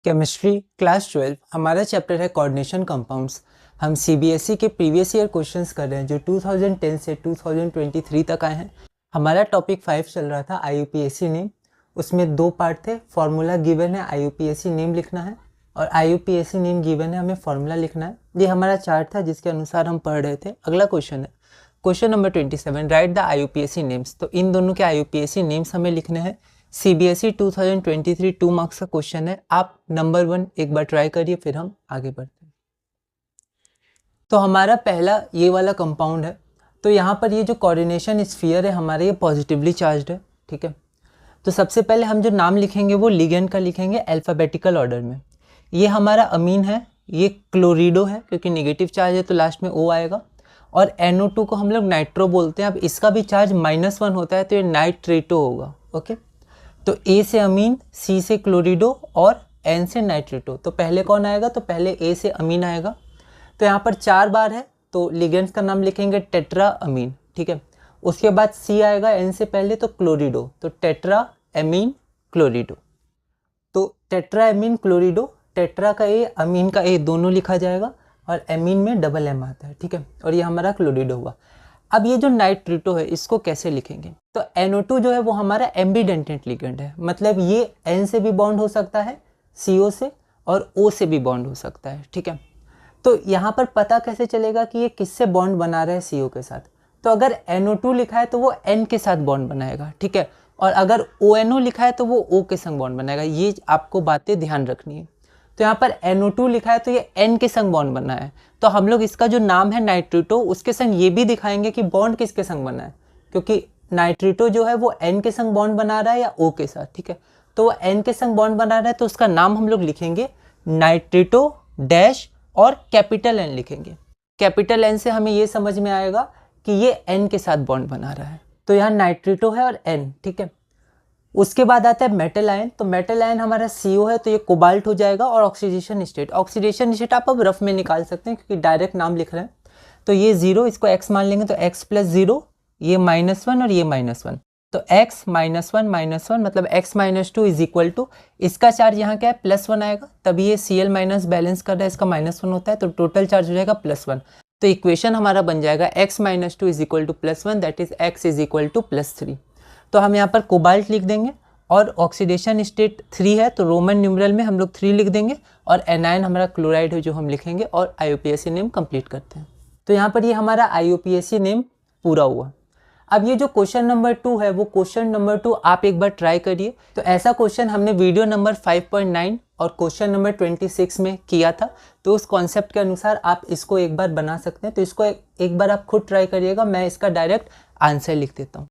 Chemistry class 12 हमारा chapter है coordination compounds. हम सीबीएसई के प्रीवियस ईयर क्वेश्चंस कर रहे हैं जो 2010 से 2023 तक आए हैं। हमारा टॉपिक 5 चल रहा था आईयूपीएसी नेम। उसमें दो पार्ट थे, फार्मूला गिवन है, आईयूपीएसी नेम लिखना है और आईयूपीएसी नेम गिवन है, हमें फार्मूला लिखना है। ये हमारा चार्ट था जिसके अनुसार हम पढ़ रहे थे। अगला क्वेश्चन है question number 27, right the IUPAC names. तो इन दोनों के आईयूपीएसी नेम्स हमें लिखने हैं। सीबीएसई 2023 2 मार्क्स का क्वेश्चन है। आप नंबर 1 एक बार ट्राई करिए, फिर हम आगे बढ़ते हैं। तो हमारा पहला ये वाला कंपाउंड है। तो यहाँ पर ये जो कोऑर्डिनेशन स्फीयर है हमारे, ये पॉजिटिवली चार्ज्ड है, ठीक है। तो सबसे पहले हम जो नाम लिखेंगे वो लिगेंड का लिखेंगे अल्फ़ाबेटिकल ऑर्डर में। ये हमारा अमीन है, ये क्लोरिडो है क्योंकि नेगेटिव चार्ज है तो लास्ट में O आएगा। और NO2 को हम लोग नाइट्रो बोलते हैं। अब इसका भी चार्ज -1 होता है तो ये नाइट्रेटो होगा, ओके। तो A से अमीन, C से क्लोरिडो और N से नाइट्रेटो। तो पहले कौन आएगा? तो पहले A से अमीन आएगा। तो यहाँ पर 4 बार है तो लिगेंड्स का नाम लिखेंगे टेट्रा अमीन, ठीक है। उसके बाद C आएगा N से पहले तो क्लोरिडो, तो टेट्रा एमीन क्लोरिडो। तो टेट्रा एमीन क्लोरिडो, टेट्रा का A अमीन का A दोनों लिखा जाएगा और एमीन में डबल M आता है, ठीक है। और ये हमारा क्लोरिडो हुआ। अब ये जो नाइट्रेटो है इसको कैसे लिखेंगे? तो NO2 जो है वो हमारा एम्बीडेंटेंट लिगेंड है, मतलब ये N से भी बॉन्ड हो सकता है, CO से, और O से भी बॉन्ड हो सकता है, ठीक है। तो यहाँ पर पता कैसे चलेगा कि ये किससे बॉन्ड बना रहा है? CO के साथ। तो अगर NO2 लिखा है तो वो N के साथ बॉन्ड बनाएगा, ठीक है। और अगर ONO लिखा है तो वो O के संग बॉन्ड बनाएगा। ये आपको बातें ध्यान रखनी है। तो यहाँ पर NO2 लिखा है तो ये N के संग बॉन्ड बना है। तो हम लोग इसका जो नाम है नाइट्रेटो, उसके संग ये भी दिखाएंगे कि बॉन्ड किसके संग बना है, क्योंकि नाइट्रेटो जो है वो N के संग बॉन्ड बना रहा है या O के साथ, ठीक है। तो वो N के संग बॉन्ड बना रहा है तो उसका नाम हम लोग लिखेंगे नाइट्रेटो डैश और कैपिटल N लिखेंगे। कैपिटल N से हमें ये समझ में आएगा कि ये N के साथ बॉन्ड बना रहा है। तो यहाँ नाइट्रेटो है और N, ठीक है। उसके बाद आता है मेटल आयन। तो मेटल आयन हमारा CO है तो ये कोबाल्ट हो जाएगा। और ऑक्सीडेशन स्टेट, ऑक्सीडेशन स्टेट आप अब रफ में निकाल सकते हैं क्योंकि डायरेक्ट नाम लिख रहे हैं। तो ये 0, इसको x मान लेंगे तो x + 0, ये -1 और ये -1। तो x -1 मतलब x - 2 = इसका चार्ज यहाँ क्या है? +1 आएगा। तभी ये Cl- बैलेंस कर रहा है, इसका -1 होता है तो टोटल चार्ज हो जाएगा +1। तो इक्वेशन हमारा बन जाएगा x - 2 = +1, दैट इज x = +3। तो हम यहाँ पर कोबाल्ट लिख देंगे और ऑक्सीडेशन स्टेट 3 है तो रोमन न्यूमरल में हम लोग 3 लिख देंगे। और एनायन हमारा क्लोराइड है जो हम लिखेंगे और आईयूपीएसी नेम कंप्लीट करते हैं। तो यहाँ पर ये हमारा आईयूपीएसी नेम पूरा हुआ। अब ये जो क्वेश्चन नंबर 2 है वो क्वेश्चन नंबर 2 आप एक बार ट्राई करिए। तो ऐसा क्वेश्चन हमने वीडियो नंबर 5.9 और क्वेश्चन नंबर 26 में किया था। तो उस कॉन्सेप्ट के अनुसार आप इसको एक बार बना सकते हैं। तो इसको एक बार आप खुद ट्राई करिएगा, मैं इसका डायरेक्ट आंसर लिख देता हूँ।